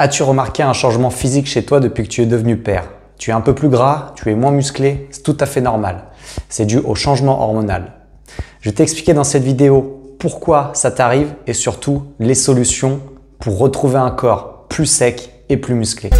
As-tu remarqué un changement physique chez toi depuis que tu es devenu père? Tu es un peu plus gras, tu es moins musclé, c'est tout à fait normal. C'est dû au changement hormonal. Je vais t'expliquer dans cette vidéo pourquoi ça t'arrive et surtout les solutions pour retrouver un corps plus sec et plus musclé.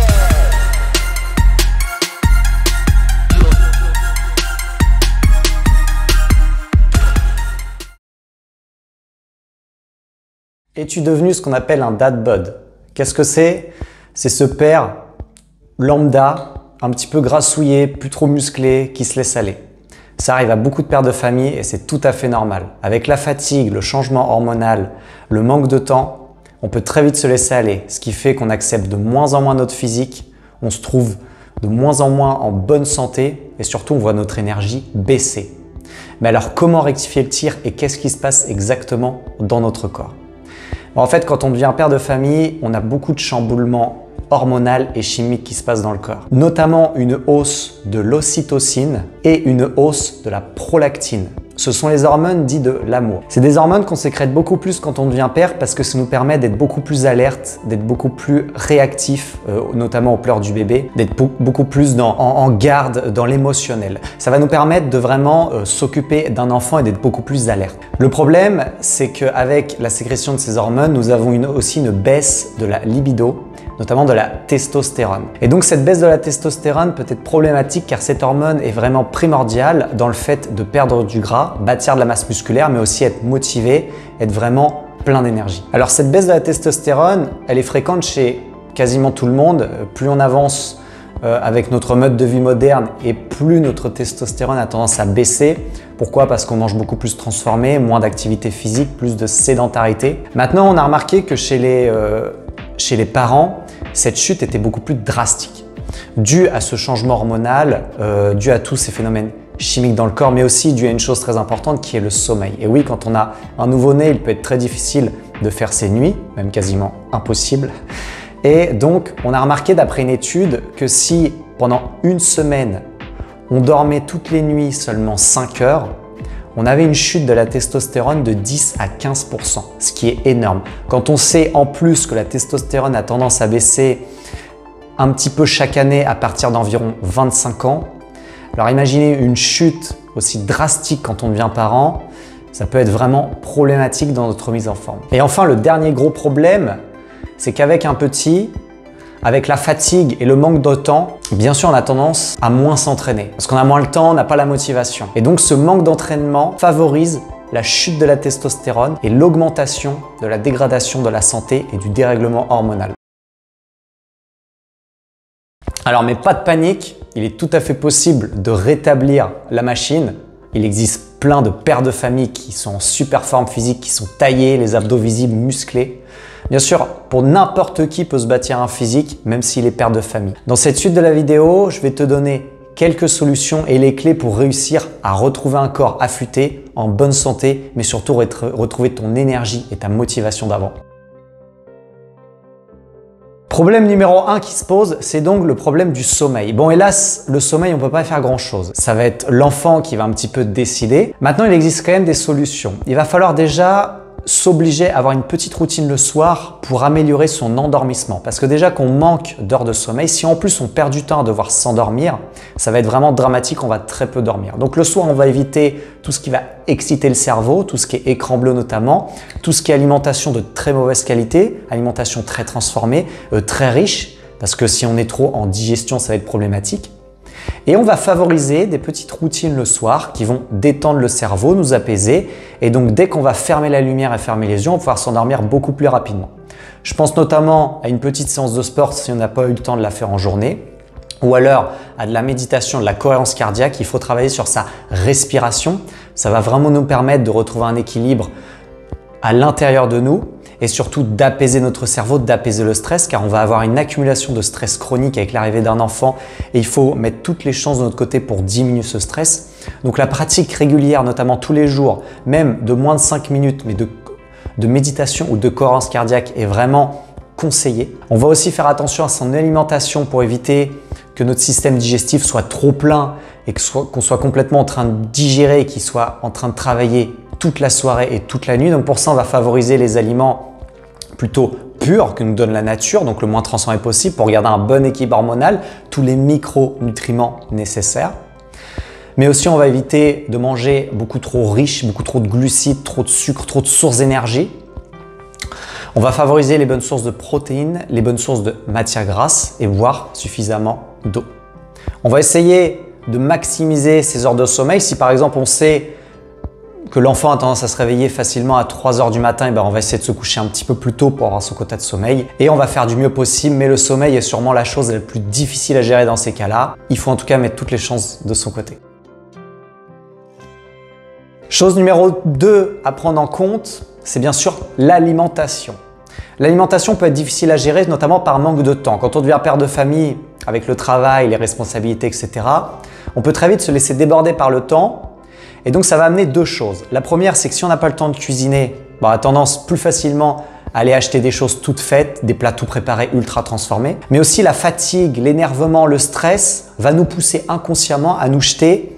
Es-tu devenu ce qu'on appelle un dad bod? Qu'est-ce que c'est? C'est ce père lambda, un petit peu grassouillé, plus trop musclé, qui se laisse aller. Ça arrive à beaucoup de pères de famille et c'est tout à fait normal. Avec la fatigue, le changement hormonal, le manque de temps, on peut très vite se laisser aller, ce qui fait qu'on accepte de moins en moins notre physique, on se trouve de moins en moins en bonne santé et surtout on voit notre énergie baisser. Mais alors comment rectifier le tir et qu'est-ce qui se passe exactement dans notre corps? En fait, quand on devient père de famille, on a beaucoup de chamboulements hormonaux et chimiques qui se passent dans le corps. Notamment une hausse de l'ocytocine et une hausse de la prolactine. Ce sont les hormones dites de l'amour. C'est des hormones qu'on sécrète beaucoup plus quand on devient père parce que ça nous permet d'être beaucoup plus alerte, d'être beaucoup plus réactif, notamment aux pleurs du bébé, d'être beaucoup plus en garde dans l'émotionnel. Ça va nous permettre de vraiment s'occuper d'un enfant et d'être beaucoup plus alerte. Le problème, c'est qu'avec la sécrétion de ces hormones, nous avons aussi une baisse de la libido, notamment de la testostérone. Et donc cette baisse de la testostérone peut être problématique car cette hormone est vraiment primordiale dans le fait de perdre du gras, bâtir de la masse musculaire, mais aussi être motivé, être vraiment plein d'énergie. Alors cette baisse de la testostérone, elle est fréquente chez quasiment tout le monde. Plus on avance avec notre mode de vie moderne et plus notre testostérone a tendance à baisser. Pourquoi? Parce qu'on mange beaucoup plus transformé, moins d'activité physique, plus de sédentarité. Maintenant, on a remarqué que chez les parents, cette chute était beaucoup plus drastique, due à ce changement hormonal, dû à tous ces phénomènes chimiques dans le corps, mais aussi dû à une chose très importante qui est le sommeil. Et oui, quand on a un nouveau-né, il peut être très difficile de faire ses nuits, même quasiment impossible. Et donc, on a remarqué d'après une étude que si pendant une semaine, on dormait toutes les nuits seulement 5 heures, on avait une chute de la testostérone de 10 à 15%, ce qui est énorme. Quand on sait en plus que la testostérone a tendance à baisser un petit peu chaque année à partir d'environ 25 ans, alors imaginez une chute aussi drastique quand on devient parent, ça peut être vraiment problématique dans notre mise en forme. Et enfin, le dernier gros problème, c'est qu'avec un petit, avec la fatigue et le manque de temps, bien sûr, on a tendance à moins s'entraîner. Parce qu'on a moins le temps, on n'a pas la motivation. Et donc, ce manque d'entraînement favorise la chute de la testostérone et l'augmentation de la dégradation de la santé et du dérèglement hormonal. Alors, mais pas de panique, il est tout à fait possible de rétablir la machine. Il existe plein de pères de famille qui sont en super forme physique, qui sont taillés, les abdos visibles, musclés. Bien sûr, pour n'importe qui peut se bâtir un physique, même s'il est père de famille. Dans cette suite de la vidéo, je vais te donner quelques solutions et les clés pour réussir à retrouver un corps affûté, en bonne santé, mais surtout retrouver ton énergie et ta motivation d'avant. Problème numéro 1 qui se pose, c'est donc le problème du sommeil. Bon, hélas, le sommeil, on ne peut pas faire grand-chose. Ça va être l'enfant qui va un petit peu décider. Maintenant, il existe quand même des solutions. Il va falloir déjà s'obliger à avoir une petite routine le soir pour améliorer son endormissement. Parce que déjà qu'on manque d'heures de sommeil, si en plus on perd du temps à devoir s'endormir, ça va être vraiment dramatique, on va très peu dormir. Donc le soir, on va éviter tout ce qui va exciter le cerveau, tout ce qui est écran bleu notamment, tout ce qui est alimentation de très mauvaise qualité, alimentation très transformée, très riche, parce que si on est trop en digestion, ça va être problématique. Et on va favoriser des petites routines le soir qui vont détendre le cerveau, nous apaiser. Et donc, dès qu'on va fermer la lumière et fermer les yeux, on va pouvoir s'endormir beaucoup plus rapidement. Je pense notamment à une petite séance de sport si on n'a pas eu le temps de la faire en journée. Ou alors à de la méditation, de la cohérence cardiaque. Il faut travailler sur sa respiration. Ça va vraiment nous permettre de retrouver un équilibre à l'intérieur de nous. Et surtout d'apaiser notre cerveau, d'apaiser le stress, car on va avoir une accumulation de stress chronique avec l'arrivée d'un enfant et il faut mettre toutes les chances de notre côté pour diminuer ce stress. Donc la pratique régulière, notamment tous les jours, même de moins de 5 minutes, mais de méditation ou de cohérence cardiaque est vraiment conseillée. On va aussi faire attention à son alimentation pour éviter que notre système digestif soit trop plein et qu'on soit complètement en train de digérer et qu'il soit en train de travailler toute la soirée et toute la nuit. Donc pour ça, on va favoriser les aliments plutôt pur que nous donne la nature, donc le moins transformé possible pour garder un bon équilibre hormonal, tous les micronutriments nécessaires. Mais aussi, on va éviter de manger beaucoup trop riche, beaucoup trop de glucides, trop de sucre, trop de sources d'énergie. On va favoriser les bonnes sources de protéines, les bonnes sources de matières grasses et boire suffisamment d'eau. On va essayer de maximiser ses heures de sommeil. Si par exemple on sait que l'enfant a tendance à se réveiller facilement à 3 heures du matin, on va essayer de se coucher un petit peu plus tôt pour avoir son quota de sommeil. Et on va faire du mieux possible, mais le sommeil est sûrement la chose la plus difficile à gérer dans ces cas-là. Il faut en tout cas mettre toutes les chances de son côté. Chose numéro 2 à prendre en compte, c'est bien sûr l'alimentation. L'alimentation peut être difficile à gérer, notamment par manque de temps. Quand on devient père de famille, avec le travail, les responsabilités, etc., on peut très vite se laisser déborder par le temps. Et donc, ça va amener 2 choses. La première, c'est que si on n'a pas le temps de cuisiner, on a tendance plus facilement à aller acheter des choses toutes faites, des plats tout préparés, ultra transformés. Mais aussi la fatigue, l'énervement, le stress va nous pousser inconsciemment à nous jeter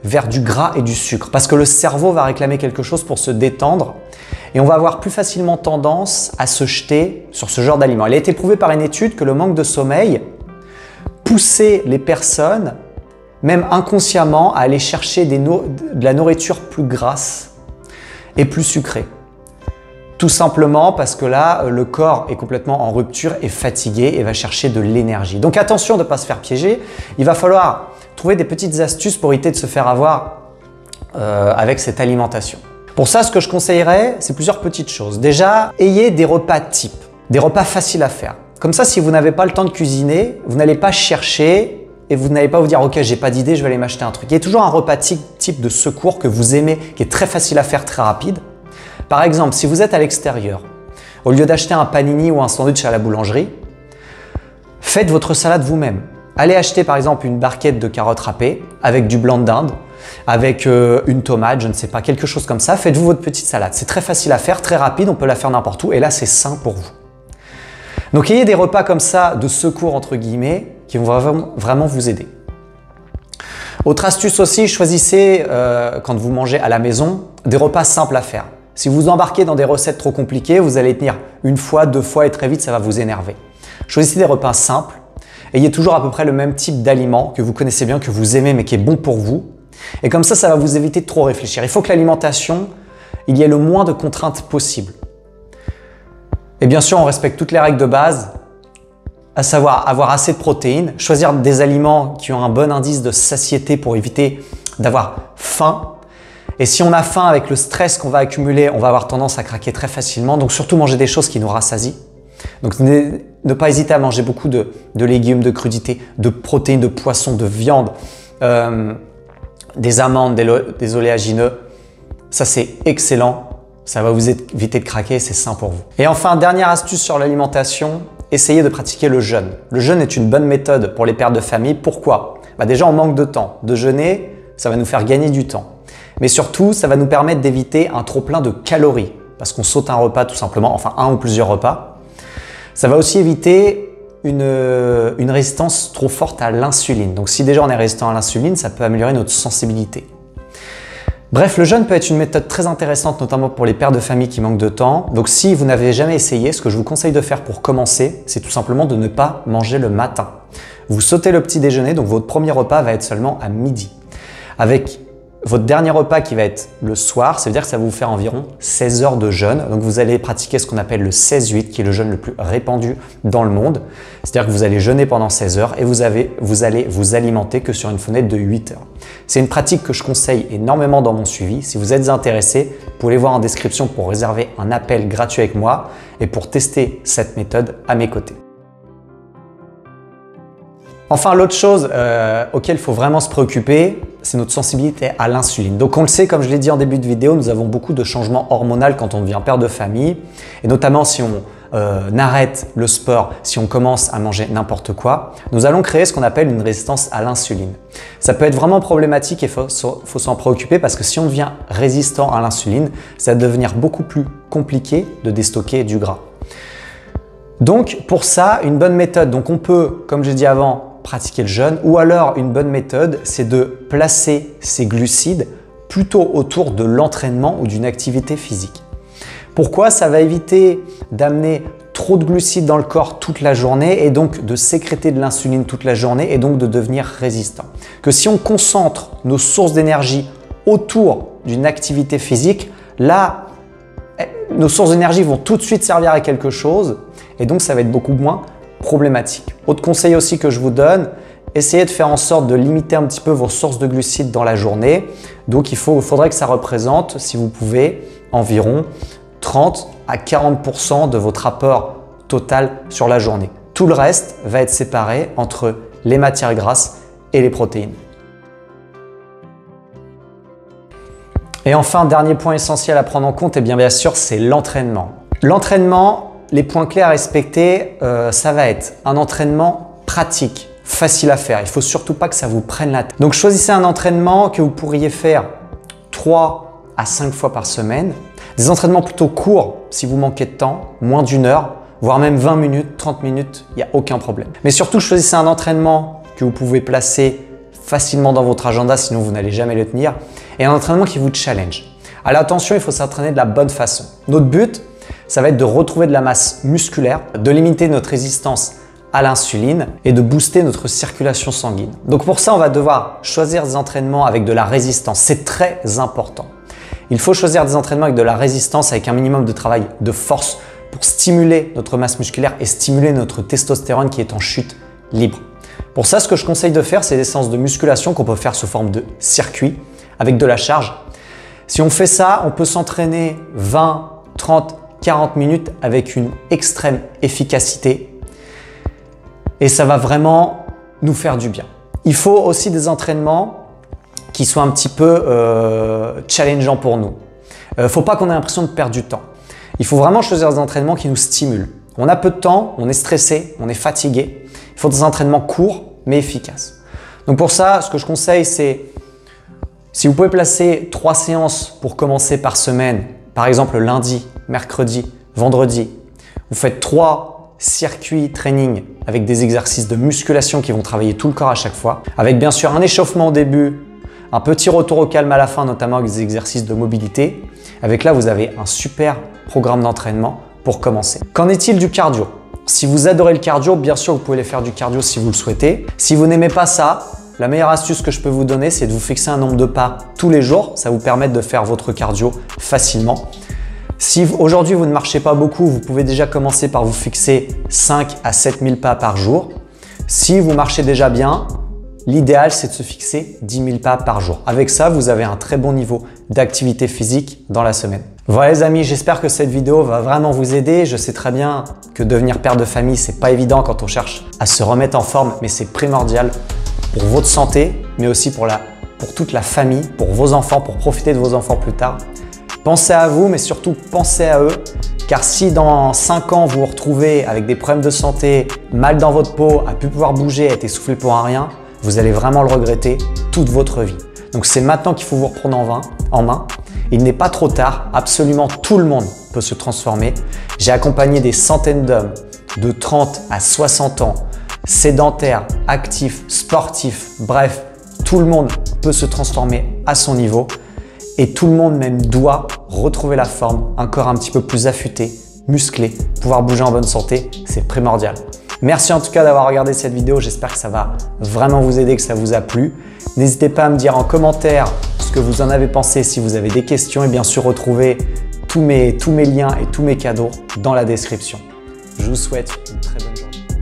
vers du gras et du sucre. Parce que le cerveau va réclamer quelque chose pour se détendre. Et on va avoir plus facilement tendance à se jeter sur ce genre d'aliments. Il a été prouvé par une étude que le manque de sommeil poussait les personnes, même inconsciemment, à aller chercher de la nourriture plus grasse et plus sucrée. Tout simplement parce que là, le corps est complètement en rupture et fatigué et va chercher de l'énergie. Donc attention de ne pas se faire piéger. Il va falloir trouver des petites astuces pour éviter de se faire avoir avec cette alimentation. Pour ça, ce que je conseillerais, c'est plusieurs petites choses. Déjà, ayez des repas types, des repas faciles à faire. Comme ça, si vous n'avez pas le temps de cuisiner, vous n'allez pas chercher et vous n'allez pas vous dire « Ok, j'ai pas d'idée, je vais aller m'acheter un truc ». Il y a toujours un repas type de secours que vous aimez, qui est très facile à faire, très rapide. Par exemple, si vous êtes à l'extérieur, au lieu d'acheter un panini ou un sandwich à la boulangerie, faites votre salade vous-même. Allez acheter par exemple une barquette de carottes râpées avec du blanc de dinde, avec une tomate, je ne sais pas, quelque chose comme ça. Faites-vous votre petite salade. C'est très facile à faire, très rapide, on peut la faire n'importe où et là c'est sain pour vous. Donc ayez des repas comme ça de secours entre guillemets qui vont vraiment vous aider. Autre astuce aussi, choisissez quand vous mangez à la maison des repas simples à faire. Si vous embarquez dans des recettes trop compliquées, vous allez tenir 1 fois, 2 fois et très vite ça va vous énerver. Choisissez des repas simples. Ayez toujours à peu près le même type d'aliment que vous connaissez bien, que vous aimez mais qui est bon pour vous. Et comme ça va vous éviter de trop réfléchir. Il faut que l'alimentation, il y ait le moins de contraintes possible. Et bien sûr, on respecte toutes les règles de base, à savoir avoir assez de protéines, choisir des aliments qui ont un bon indice de satiété pour éviter d'avoir faim. Et si on a faim avec le stress qu'on va accumuler, on va avoir tendance à craquer très facilement. Donc surtout manger des choses qui nous rassasient. Donc ne pas hésiter à manger beaucoup de légumes, de crudités, de protéines, de poissons, de viande, des amandes, des oléagineux. Ça c'est excellent, ça va vous éviter de craquer, c'est sain pour vous. Et enfin, dernière astuce sur l'alimentation, essayez de pratiquer le jeûne. Le jeûne est une bonne méthode pour les pères de famille. Pourquoi? Déjà on manque de temps. De jeûner, ça va nous faire gagner du temps. Mais surtout, ça va nous permettre d'éviter un trop-plein de calories parce qu'on saute un repas tout simplement, enfin un ou plusieurs repas. Ça va aussi éviter une résistance trop forte à l'insuline. Donc si déjà on est résistant à l'insuline, ça peut améliorer notre sensibilité. Bref, le jeûne peut être une méthode très intéressante, notamment pour les pères de famille qui manquent de temps. Donc si vous n'avez jamais essayé, ce que je vous conseille de faire pour commencer, c'est tout simplement de ne pas manger le matin. Vous sautez le petit déjeuner, donc votre premier repas va être seulement à midi. Avec votre dernier repas qui va être le soir, ça veut dire que ça va vous faire environ 16 heures de jeûne. Donc vous allez pratiquer ce qu'on appelle le 16-8, qui est le jeûne le plus répandu dans le monde. C'est-à-dire que vous allez jeûner pendant 16 heures et vous allez vous alimenter que sur une fenêtre de 8 heures. C'est une pratique que je conseille énormément dans mon suivi. Si vous êtes intéressé, vous pouvez les voir en description pour réserver un appel gratuit avec moi et pour tester cette méthode à mes côtés. Enfin, l'autre chose auquel il faut vraiment se préoccuper, c'est notre sensibilité à l'insuline. Donc on le sait, comme je l'ai dit en début de vidéo, nous avons beaucoup de changements hormonaux quand on devient père de famille, et notamment si on arrête le sport, si on commence à manger n'importe quoi, nous allons créer ce qu'on appelle une résistance à l'insuline. Ça peut être vraiment problématique et il faut s'en préoccuper parce que si on devient résistant à l'insuline, ça va devenir beaucoup plus compliqué de déstocker du gras. Donc pour ça, une bonne méthode, donc on peut, comme j'ai dit avant, pratiquer le jeûne, ou alors une bonne méthode, c'est de placer ses glucides plutôt autour de l'entraînement ou d'une activité physique. Pourquoi? Ça va éviter d'amener trop de glucides dans le corps toute la journée et donc de sécréter de l'insuline toute la journée et donc de devenir résistant. Que si on concentre nos sources d'énergie autour d'une activité physique, là, nos sources d'énergie vont tout de suite servir à quelque chose et donc ça va être beaucoup moins problématique. Autre conseil aussi que je vous donne, essayez de faire en sorte de limiter un petit peu vos sources de glucides dans la journée. Donc il faudrait que ça représente, si vous pouvez, environ 30 à 40% de votre apport total sur la journée. Tout le reste va être séparé entre les matières grasses et les protéines. Et enfin, dernier point essentiel à prendre en compte, et bien sûr, c'est l'entraînement. L'entraînement, les points clés à respecter, ça va être un entraînement pratique, facile à faire. Il ne faut surtout pas que ça vous prenne la tête. Donc choisissez un entraînement que vous pourriez faire 3 à 5 fois par semaine. Des entraînements plutôt courts si vous manquez de temps, moins d'1 heure, voire même 20 minutes, 30 minutes, il n'y a aucun problème. Mais surtout, choisissez un entraînement que vous pouvez placer facilement dans votre agenda, sinon vous n'allez jamais le tenir, et un entraînement qui vous challenge. Alors attention, il faut s'entraîner de la bonne façon. Notre but, ça va être de retrouver de la masse musculaire, de limiter notre résistance à l'insuline et de booster notre circulation sanguine. Donc pour ça, on va devoir choisir des entraînements avec de la résistance. C'est très important. Il faut choisir des entraînements avec de la résistance, avec un minimum de travail de force pour stimuler notre masse musculaire et stimuler notre testostérone qui est en chute libre. Pour ça, ce que je conseille de faire, c'est des séances de musculation qu'on peut faire sous forme de circuit avec de la charge. Si on fait ça, on peut s'entraîner 20, 30, 40 minutes avec une extrême efficacité et ça va vraiment nous faire du bien. Il faut aussi des entraînements qui soient un petit peu challengeants pour nous. Faut pas qu'on ait l'impression de perdre du temps. Il faut vraiment choisir des entraînements qui nous stimulent. On a peu de temps, on est stressé, on est fatigué. Il faut des entraînements courts mais efficaces. Donc pour ça, ce que je conseille, c'est si vous pouvez placer 3 séances pour commencer par semaine, par exemple lundi, mercredi, vendredi, vous faites 3 circuits training avec des exercices de musculation qui vont travailler tout le corps à chaque fois, avec bien sûr un échauffement au début, un petit retour au calme à la fin, notamment avec des exercices de mobilité. Avec là, vous avez un super programme d'entraînement pour commencer. Qu'en est-il du cardio? Si vous adorez le cardio, bien sûr, vous pouvez aller faire du cardio si vous le souhaitez. Si vous n'aimez pas ça, la meilleure astuce que je peux vous donner, c'est de vous fixer un nombre de pas tous les jours. Ça vous permet de faire votre cardio facilement. Si aujourd'hui, vous ne marchez pas beaucoup, vous pouvez déjà commencer par vous fixer 5 à 7 000 pas par jour. Si vous marchez déjà bien, l'idéal, c'est de se fixer 10 000 pas par jour. Avec ça, vous avez un très bon niveau d'activité physique dans la semaine. Voilà les amis, j'espère que cette vidéo va vraiment vous aider. Je sais très bien que devenir père de famille, c'est pas évident quand on cherche à se remettre en forme, mais c'est primordial pour votre santé, mais aussi pour toute la famille, pour vos enfants, pour profiter de vos enfants plus tard. Pensez à vous, mais surtout pensez à eux, car si dans 5 ans, vous vous retrouvez avec des problèmes de santé, mal dans votre peau, à ne plus pouvoir bouger, à être essoufflé pour un rien, vous allez vraiment le regretter toute votre vie. Donc c'est maintenant qu'il faut vous reprendre en main. Il n'est pas trop tard, absolument tout le monde peut se transformer. J'ai accompagné des centaines d'hommes de 30 à 60 ans, sédentaires, actifs, sportifs, bref, tout le monde peut se transformer à son niveau et tout le monde même doit retrouver la forme, un corps un petit peu plus affûté, musclé, pouvoir bouger en bonne santé, c'est primordial. Merci en tout cas d'avoir regardé cette vidéo, j'espère que ça va vraiment vous aider, que ça vous a plu. N'hésitez pas à me dire en commentaire ce que vous en avez pensé, si vous avez des questions et bien sûr retrouvez tous mes liens et tous mes cadeaux dans la description. Je vous souhaite une très bonne